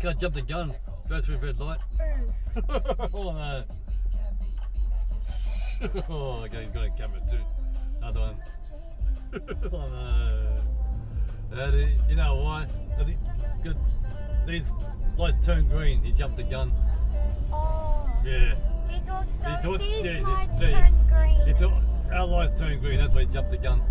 reckon I jumped the gun. Go through red light. Oh no. Oh, okay, he's got a camera too. Another one. Oh no. You know why? Good. These lights turn green. He jumped the gun. Oh. Yeah. He thought these lights yeah, turned green. He thought our lights turned green. That's why he jumped the gun.